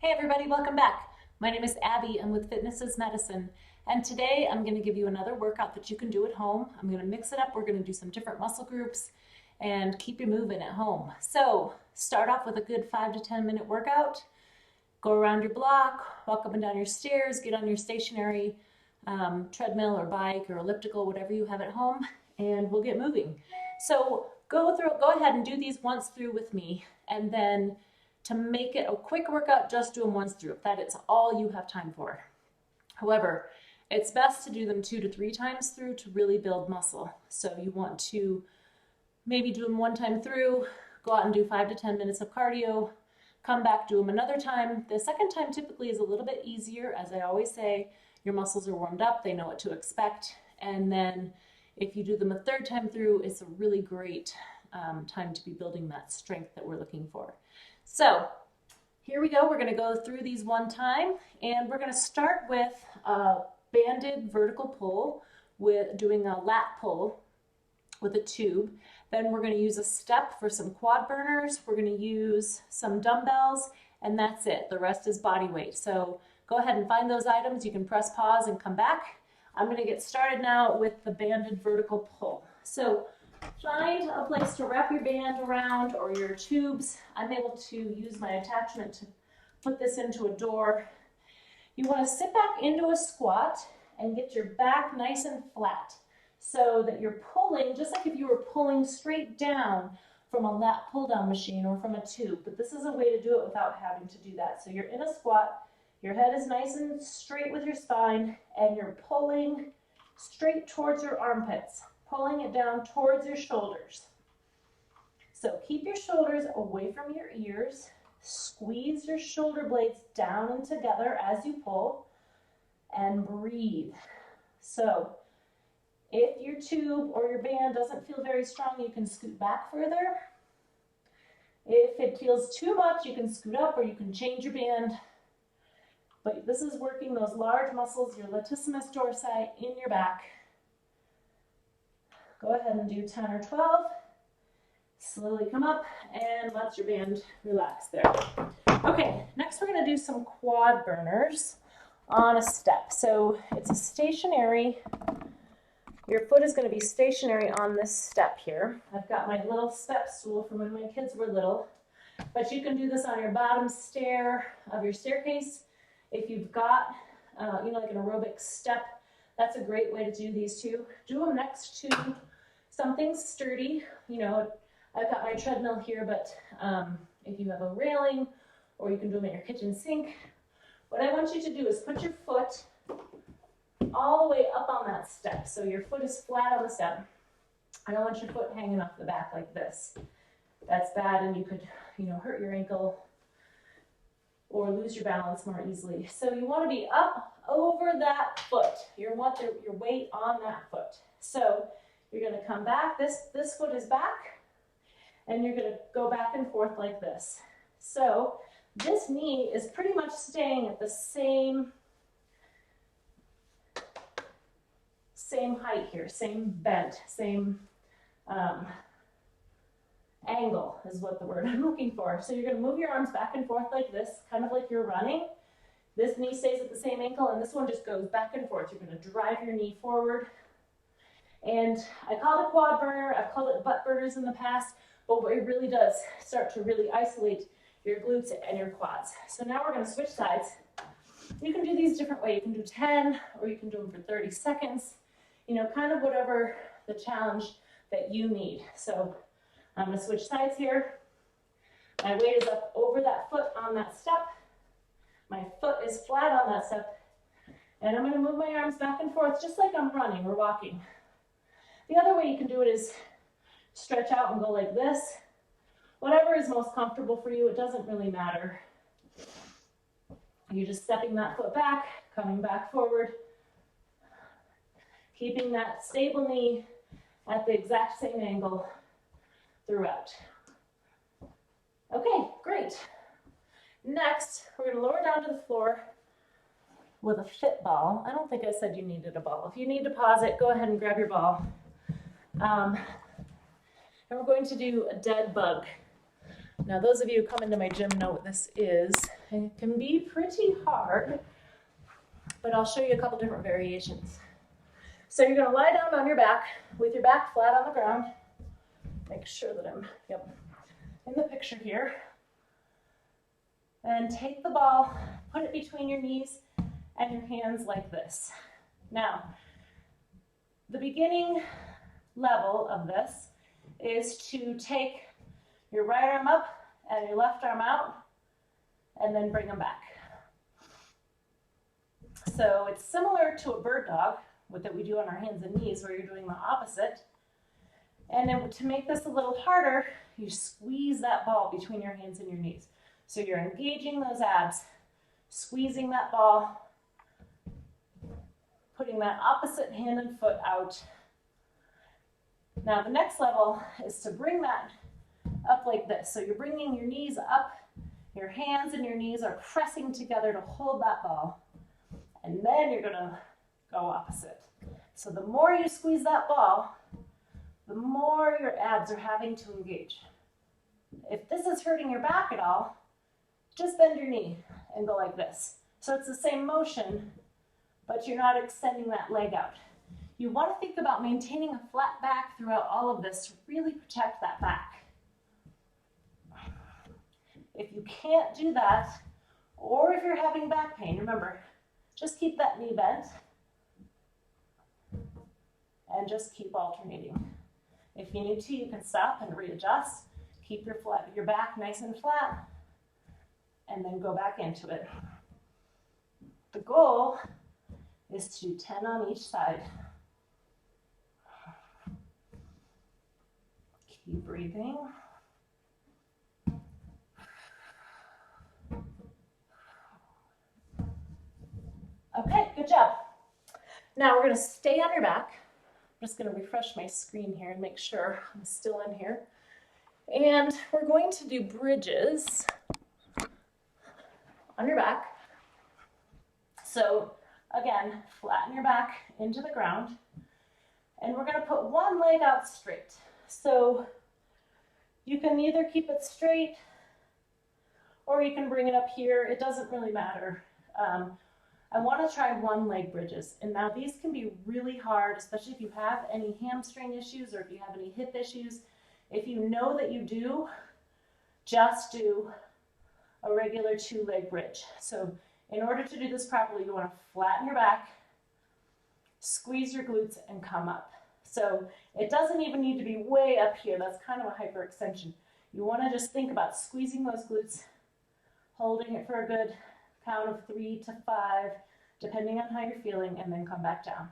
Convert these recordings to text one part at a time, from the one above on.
Hey everybody, welcome back. My name is Abby. I'm with Fitness is Medicine. And today I'm going to give you another workout that you can do at home. I'm going to mix it up. We're going to do some different muscle groups and keep you moving at home. So start off with a good 5 to 10 minute workout. Go around your block, walk up and down your stairs, get on your stationary treadmill or bike or elliptical, whatever you have at home, and we'll get moving. So go ahead and do these once through with me, and then to make it a quick workout, just do them once through, if that is all you have time for. However, it's best to do them 2 to 3 times through to really build muscle. So you want to maybe do them one time through, go out and do 5 to 10 minutes of cardio, come back, do them another time. The second time typically is a little bit easier. As I always say, your muscles are warmed up, they know what to expect. And then if you do them a third time through, it's a really great time to be building that strength that we're looking for. So here we go. We're going to go through these one time, and we're going to start with a banded vertical pull with doing a lat pull with a tube. Then we're going to use a step for some quad burners. We're going to use some dumbbells, and that's it. The rest is body weight. So go ahead and find those items. You can press pause and come back. I'm going to get started now with the banded vertical pull. So find a place to wrap your band around or your tubes. I'm able to use my attachment to put this into a door. You want to sit back into a squat and get your back nice and flat so that you're pulling, just like if you were pulling straight down from a lat pull down machine or from a tube. But this is a way to do it without having to do that. So you're in a squat, your head is nice and straight with your spine, and you're pulling straight towards your armpits, pulling it down towards your shoulders. So keep your shoulders away from your ears. Squeeze your shoulder blades down and together as you pull, and breathe. So if your tube or your band doesn't feel very strong, you can scoot back further. If it feels too much, you can scoot up or you can change your band. But this is working those large muscles, your latissimus dorsi in your back. Go ahead and do 10 or 12. Slowly come up and let your band relax there. Okay, next we're going to do some quad burners on a step. So it's a stationary, your foot is going to be stationary on this step here. I've got my little step stool from when my kids were little, but you can do this on your bottom stair of your staircase. If you've got, like an aerobic step, that's a great way to do these two. Do them next to something sturdy. I've got my treadmill here, but if you have a railing, or you can do them at your kitchen sink, what I want you to do is put your foot all the way up on that step. So your foot is flat on the step. I don't want your foot hanging off the back like this. That's bad, and you could, hurt your ankle or lose your balance more easily. So you want to be up over that foot. You want your weight on that foot. So you're going to come back. This foot is back, and you're going to go back and forth like this. So this knee is pretty much staying at the same height here, same bent, same angle is what the word I'm looking for. So you're going to move your arms back and forth like this, kind of like you're running. This knee stays at the same ankle, and this one just goes back and forth. You're going to drive your knee forward. And I call it quad burner, I've called it butt burners in the past, but what it really does start to really isolate your glutes and your quads. So now we're going to switch sides. You can do these different ways. You can do 10, or you can do them for 30 seconds, kind of whatever the challenge that you need. So I'm going to switch sides here. My weight is up over that foot on that step. My foot is flat on that step. And I'm going to move my arms back and forth just like I'm running or walking. The other way you can do it is stretch out and go like this. Whatever is most comfortable for you, it doesn't really matter. You're just stepping that foot back, coming back forward, keeping that stable knee at the exact same angle throughout. Okay, great. Next, we're going to lower down to the floor with a fit ball. I don't think I said you needed a ball. If you need to pause it, go ahead and grab your ball. And we're going to do a dead bug. Now, those of you who come into my gym know what this is. And it can be pretty hard, but I'll show you a couple different variations. So you're gonna lie down on your back with your back flat on the ground. Make sure that I'm, in the picture here. And take the ball, put it between your knees and your hands like this. Now, the beginning level of this is to take your right arm up and your left arm out and then bring them back. So it's similar to a bird dog that we do on our hands and knees, where you're doing the opposite. And then to make this a little harder, you squeeze that ball between your hands and your knees. So you're engaging those abs, squeezing that ball, putting that opposite hand and foot out. Now the next level is to bring that up like this. So you're bringing your knees up, your hands and your knees are pressing together to hold that ball. And then you're gonna go opposite. So the more you squeeze that ball, the more your abs are having to engage. If this is hurting your back at all, just bend your knee and go like this. So it's the same motion, but you're not extending that leg out. You want to think about maintaining a flat back throughout all of this to really protect that back. If you can't do that, or if you're having back pain, remember, just keep that knee bent and just keep alternating. If you need to, you can stop and readjust. Keep your back nice and flat, and then go back into it. The goal is to do 10 on each side. Keep breathing. Okay, good job. Now we're going to stay on your back. I'm just going to refresh my screen here and make sure I'm still in here. And we're going to do bridges on your back. So again, flatten your back into the ground. And we're going to put one leg out straight. So you can either keep it straight or you can bring it up here. It doesn't really matter. I want to try one leg bridges. And now these can be really hard, especially if you have any hamstring issues or if you have any hip issues. If you know that you do, just do a regular 2-leg bridge. So in order to do this properly, you want to flatten your back, squeeze your glutes, and come up. So it doesn't even need to be way up here. That's kind of a hyperextension. You want to just think about squeezing those glutes, holding it for a good count of 3 to 5, depending on how you're feeling, and then come back down.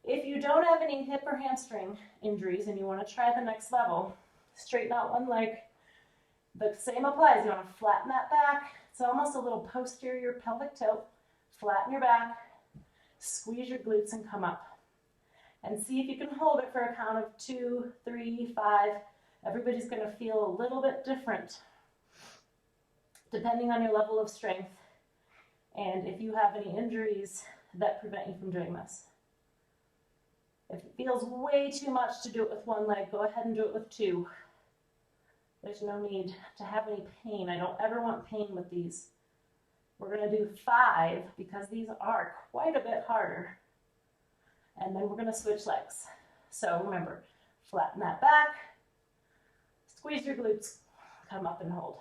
If you don't have any hip or hamstring injuries and you want to try the next level, straighten out one leg. The same applies. You want to flatten that back. It's almost a little posterior pelvic tilt. Flatten your back, squeeze your glutes, and come up. And see if you can hold it for a count of 2, 3, 5. Everybody's going to feel a little bit different depending on your level of strength and if you have any injuries that prevent you from doing this. If it feels way too much to do it with one leg, go ahead and do it with 2. There's no need to have any pain. I don't ever want pain with these. We're going to do 5 because these are quite a bit harder. And then we're going to switch legs. So remember, flatten that back, squeeze your glutes, come up and hold.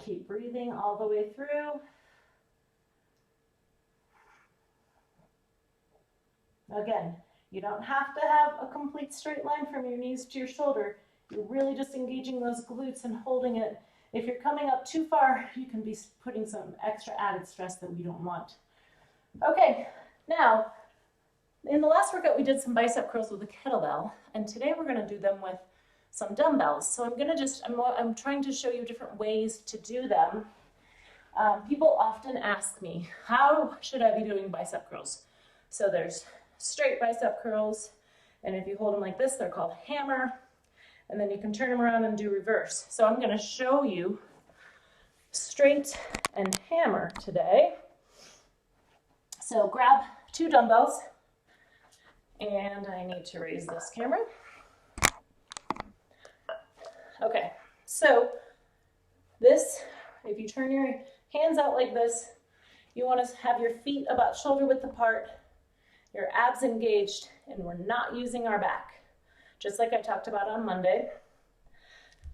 Keep breathing all the way through. Again, you don't have to have a complete straight line from your knees to your shoulder. You're really just engaging those glutes and holding it. If you're coming up too far, you can be putting some extra added stress that we don't want. Okay, now, in the last workout we did some bicep curls with a kettlebell, and today we're going to do them with some dumbbells. So I'm trying to show you different ways to do them. People often ask me, how should I be doing bicep curls? So there's straight bicep curls, and if you hold them like this, they're called hammer, and then you can turn them around and do reverse. So I'm going to show you straight and hammer today. So grab 2 dumbbells And I need to raise this camera. Okay, so this, if you turn your hands out like this, you want to have your feet about shoulder width apart, your abs engaged, and we're not using our back. Just like I talked about on Monday,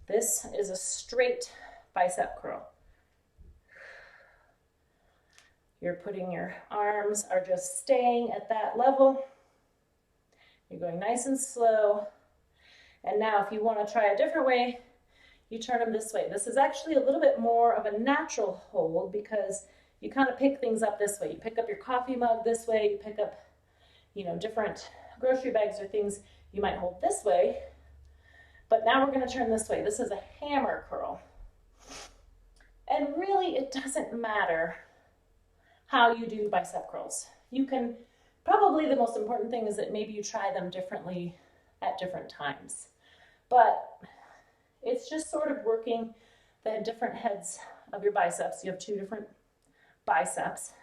this is a straight bicep curl. You're putting your arms are just staying at that level. You're going nice and slow. And now if you want to try a different way, you turn them this way. This is actually a little bit more of a natural hold because you kind of pick things up this way. You pick up your coffee mug this way, you pick up, different grocery bags or things you might hold this way. But now we're going to turn this way. This is a hammer curl. And really, it doesn't matter how you do bicep curls. You can, probably the most important thing is that maybe you try them differently at different times. But it's just sort of working the different heads of your biceps. You have two different biceps.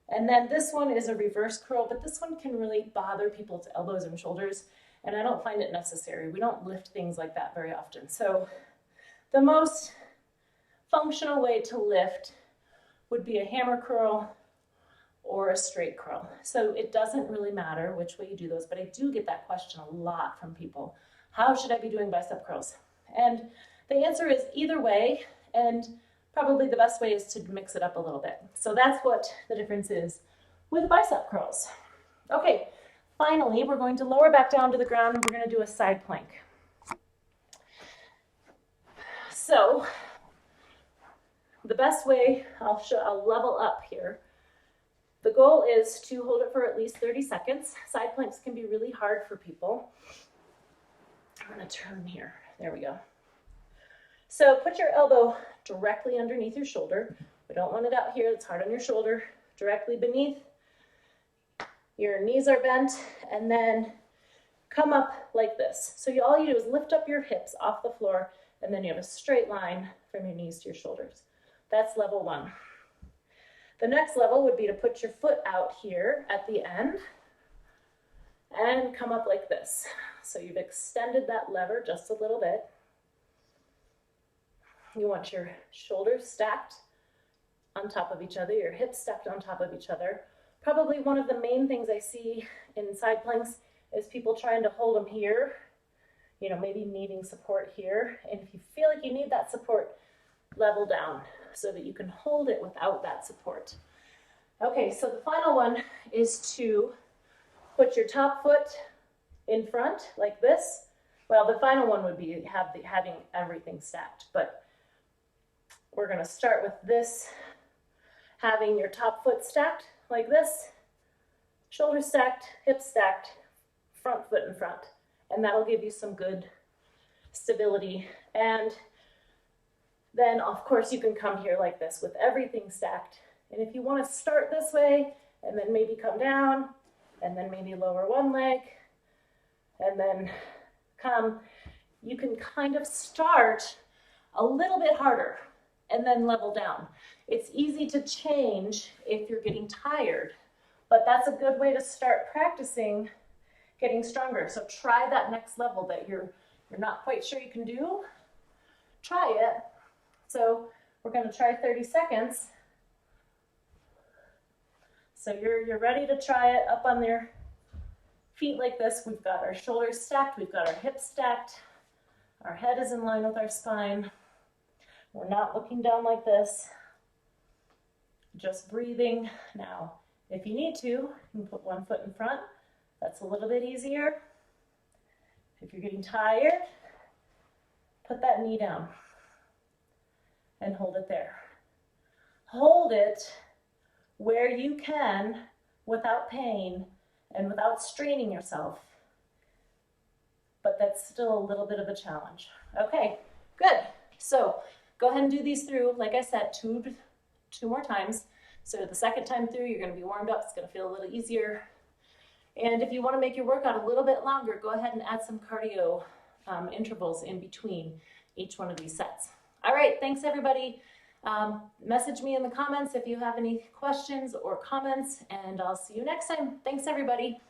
And then this one is a reverse curl, but this one can really bother people's elbows and shoulders, and I don't find it necessary. We don't lift things like that very often. So the most functional way to lift would be a hammer curl or a straight curl. So it doesn't really matter which way you do those, but I do get that question a lot from people. How should I be doing bicep curls? And the answer is either way, and probably the best way is to mix it up a little bit. So that's what the difference is with bicep curls. Okay, finally, we're going to lower back down to the ground and we're going to do a side plank. So the best way, I'll level up here. The goal is to hold it for at least 30 seconds. Side planks can be really hard for people. I'm going to turn here. There we go. So put your elbow directly underneath your shoulder. We don't want it out here. It's hard on your shoulder. Directly beneath. Your knees are bent, and then come up like this. So all you do is lift up your hips off the floor, and then you have a straight line from your knees to your shoulders. That's level one. The next level would be to put your foot out here at the end and come up like this. So you've extended that lever just a little bit. You want your shoulders stacked on top of each other, your hips stacked on top of each other. Probably one of the main things I see in side planks is people trying to hold them here, maybe needing support here. And if you feel like you need that support, level down so that you can hold it without that support. Okay, so the final one is to put your top foot in front like this. Well, the final one would be having everything stacked, but we're going to start with this, having your top foot stacked like this, shoulders stacked, hips stacked, front foot in front, and that'll give you some good stability. And then, of course, you can come here like this with everything stacked. And if you want to start this way and then maybe come down and then maybe lower one leg and then come, you can kind of start a little bit harder and then level down. It's easy to change if you're getting tired, but that's a good way to start practicing getting stronger. So try that next level that you're not quite sure you can do. Try it. So we're going to try 30 seconds. So you're ready to try it up on your feet like this. We've got our shoulders stacked. We've got our hips stacked. Our head is in line with our spine. We're not looking down like this. Just breathing. Now, if you need to, you can put one foot in front. That's a little bit easier. If you're getting tired, put that knee down and hold it there. Hold it where you can without pain and without straining yourself. But that's still a little bit of a challenge. Okay, good. So go ahead and do these through, like I said, two more times. So the second time through, you're going to be warmed up. It's going to feel a little easier. And if you want to make your workout a little bit longer, go ahead and add some cardio intervals in between each one of these sets. All right, thanks everybody. Message me in the comments if you have any questions or comments, and I'll see you next time. Thanks everybody.